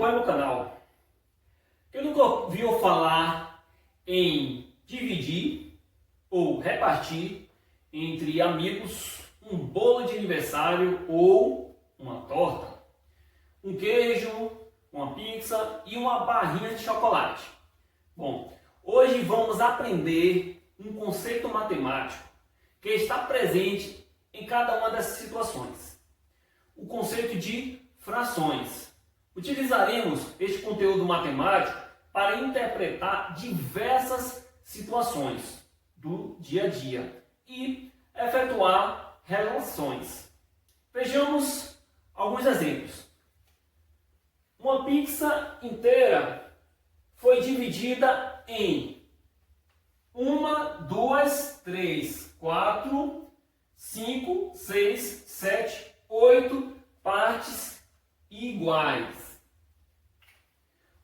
acompanha o canal. Quem nunca ouviu falar em dividir ou repartir entre amigos um bolo de aniversário ou uma torta, um queijo, uma pizza e uma barrinha de chocolate? Bom, hoje vamos aprender um conceito matemático que está presente em cada uma dessas situações. O conceito de frações. Utilizaremos este conteúdo matemático para interpretar diversas situações do dia a dia e efetuar relações. Vejamos alguns exemplos. Uma pizza inteira foi dividida em 1, 2, 3, 4, 5, 6, 7, 8 partes iguais.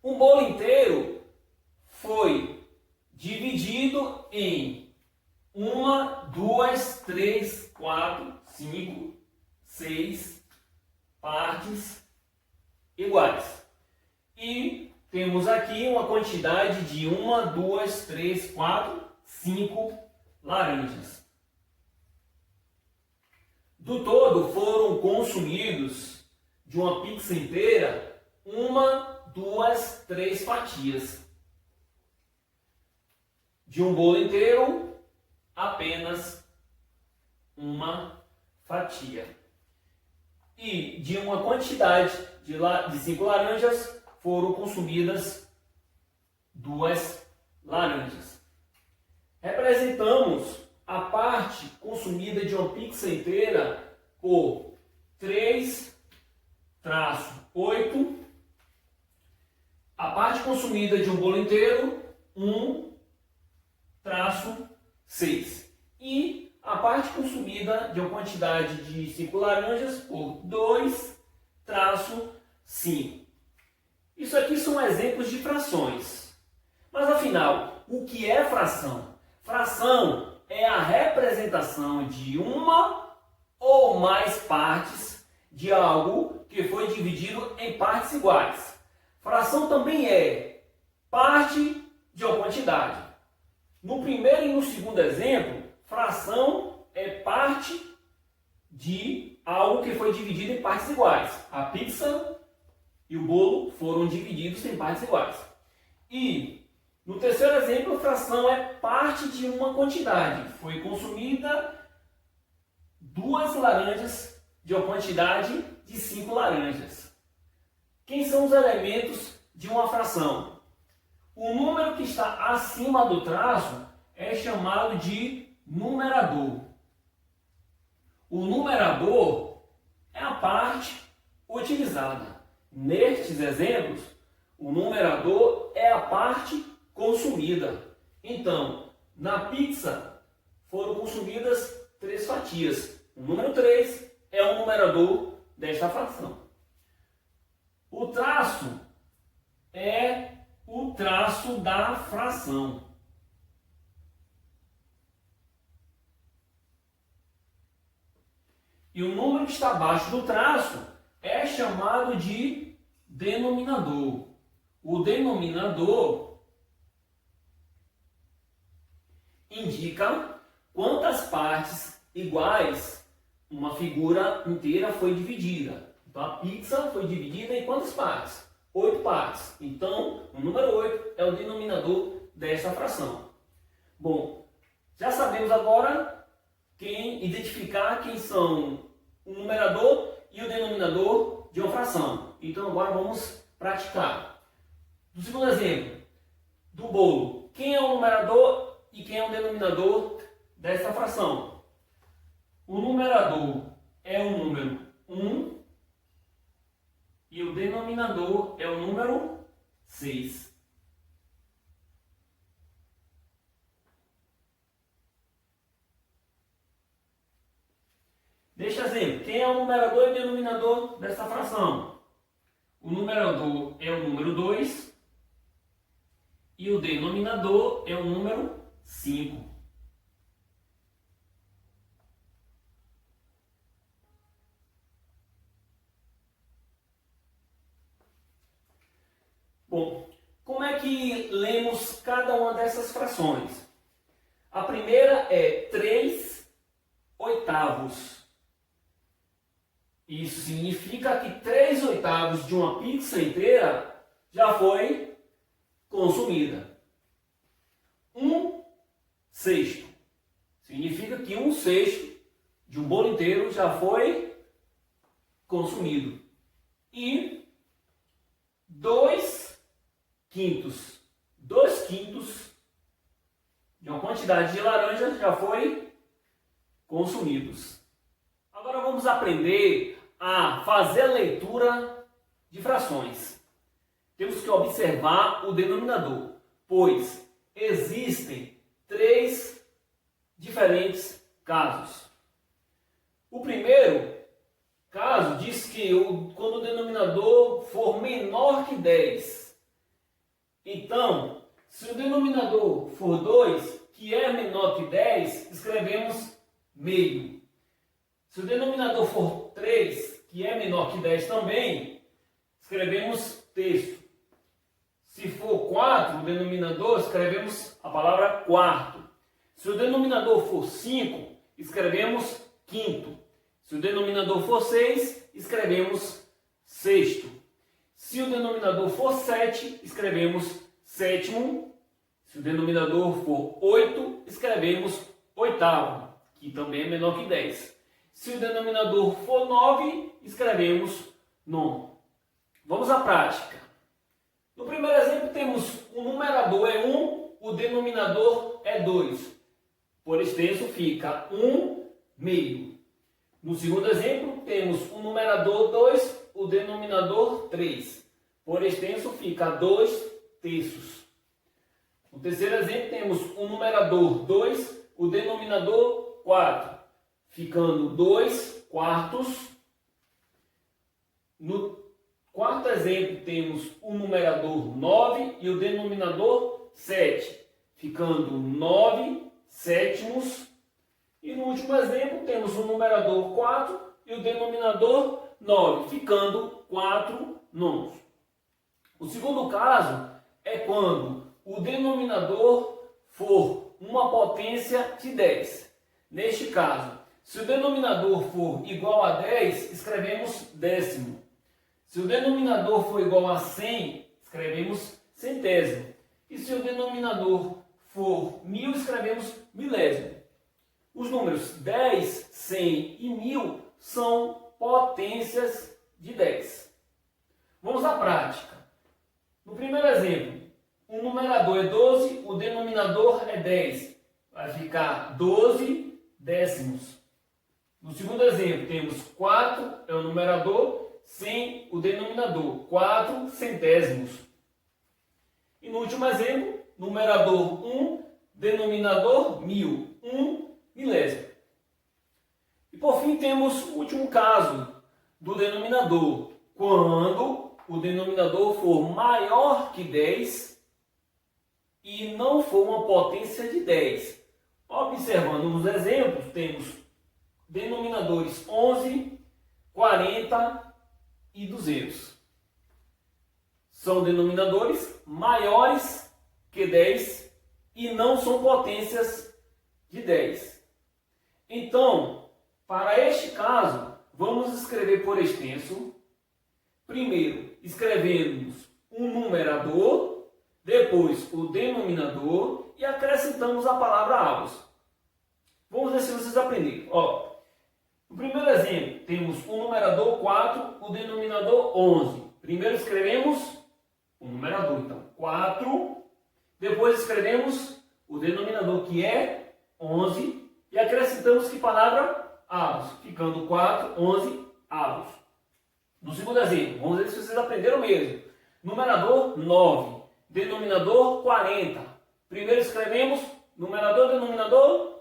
Um bolo inteiro foi dividido em 1, 2, 3, 4, 5, 6 partes iguais. E temos aqui uma quantidade de 1, 2, 3, 4, 5 laranjas. Do todo, foram consumidos de uma pizza inteira 1, 2, 3 fatias. De um bolo inteiro, apenas uma fatia. E de uma quantidade de 5 laranjas, foram consumidas 2 laranjas. Representamos a parte consumida de uma pizza inteira por 3-8. A parte consumida de um bolo inteiro, 1-6. E a parte consumida de uma quantidade de 5 laranjas por 2-5. Isso aqui são exemplos de frações. Mas afinal, o que é fração? Fração é a representação de uma ou mais partes de algo que foi dividido em partes iguais. Fração também é parte de uma quantidade. No primeiro e no segundo exemplo, fração é parte de algo que foi dividido em partes iguais. A pizza e o bolo foram divididos em partes iguais. E no terceiro exemplo, fração é parte de uma quantidade. Foi consumida 2 laranjas de uma quantidade de 5 laranjas. Quem são os elementos de uma fração? O número que está acima do traço é chamado de numerador. O numerador é a parte utilizada. Nestes exemplos, o numerador é a parte consumida. Então, na pizza foram consumidas 3 fatias. O número 3 é o numerador desta fração. O traço é o traço da fração. E o número que está abaixo do traço é chamado de denominador. O denominador indica quantas partes iguais uma figura inteira foi dividida. Então a pizza foi dividida em quantas partes? 8 partes. Então o número 8 é o denominador desta fração. Bom, já sabemos agora identificar quem são o numerador e o denominador de uma fração. Então agora vamos praticar. Do segundo exemplo, do bolo. Quem é o numerador e quem é o denominador dessa fração? O numerador é o número 1 e o denominador é o número 6. Deixa exemplo. Quem é o numerador e o denominador dessa fração? O numerador é o número 2 e o denominador é o número 5. Bom, como é que lemos cada uma dessas frações? A primeira é 3/8. Isso significa que 3/8 de uma pizza inteira já foi consumida. 1/6 significa que 1/6 de um bolo inteiro já foi consumido. E 2/5. 2/5 de uma quantidade de laranja já foi consumidos. Agora vamos aprender a fazer a leitura de frações. Temos que observar o denominador, pois existem 3 diferentes casos. O primeiro caso diz que quando o denominador for menor que 10. Então, se o denominador for 2, que é menor que 10, escrevemos meio. Se o denominador for 3, que é menor que 10 também, escrevemos terço. Se for 4, o denominador, escrevemos a palavra quarto. Se o denominador for 5, escrevemos quinto. Se o denominador for 6, escrevemos sexto. Se o denominador for 7, escrevemos sétimo. Se o denominador for 8, escrevemos oitavo, que também é menor que 10. Se o denominador for 9, escrevemos nono. Vamos à prática. No primeiro exemplo temos o numerador é 1, o denominador é 2. Por extenso fica 1/2. No segundo exemplo temos o numerador 2, o denominador 3. Por extenso fica 2/3. No terceiro exemplo temos o numerador 2, o denominador 4. Ficando 2/4. No quarto exemplo temos o numerador 9 e o denominador 7, ficando 9/7. E no último exemplo temos o numerador 4 e o denominador 9, ficando 4/9. O segundo caso é quando o denominador for uma potência de 10. Neste caso, se o denominador for igual a 10, escrevemos décimo. Se o denominador for igual a 100, escrevemos centésimo. E se o denominador for 1000, escrevemos milésimo. Os números 10, 100 e 1000 são potências de 10. Vamos à prática. No primeiro exemplo, o numerador é 12, o denominador é 10. Vai ficar 12 décimos. No segundo exemplo, temos 4, é o numerador, 100, o denominador, 4 centésimos. E no último exemplo, numerador 1, denominador 1000, 1 milésimo. E por fim temos o último caso do denominador, quando o denominador for maior que 10 e não for uma potência de 10. Observando nos exemplos, temos denominadores 11, 40 e 200. São denominadores maiores que 10 e não são potências de 10. Então, para este caso, vamos escrever por extenso. Primeiro, escrevemos um numerador, depois o denominador e acrescentamos a palavra avos. Vamos ver se vocês aprenderam. No primeiro exemplo, temos o numerador 4, o denominador 11. Primeiro escrevemos o numerador, então 4. Depois escrevemos o denominador, que é 11. E acrescentamos que palavra? Avos. Ficando 4, 11 avos. No segundo exemplo, vamos ver se vocês aprenderam mesmo. Numerador 9. Denominador 40. Primeiro escrevemos numerador, denominador.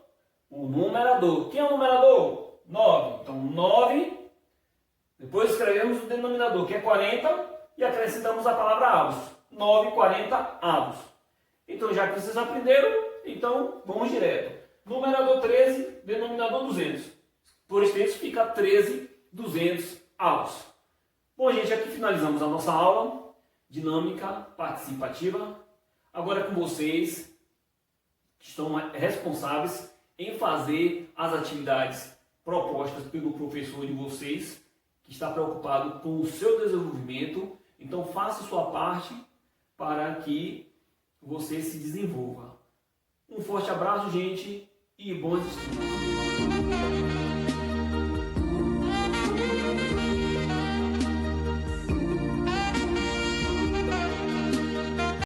O numerador. Quem é o numerador? 9. Então 9. Depois escrevemos o denominador, que é 40. E acrescentamos a palavra avos. 9, 40 avos. Então, já que vocês aprenderam, então vamos direto. Numerador 13, denominador 200. Por extenso fica 13/200 avos. Bom, gente, aqui finalizamos a nossa aula. dinâmica participativa. Agora é com vocês, que estão responsáveis em fazer as atividades propostas pelo professor de vocês, que está preocupado com o seu desenvolvimento. Então faça sua parte para que você se desenvolva. Um forte abraço, gente, e bons estudos!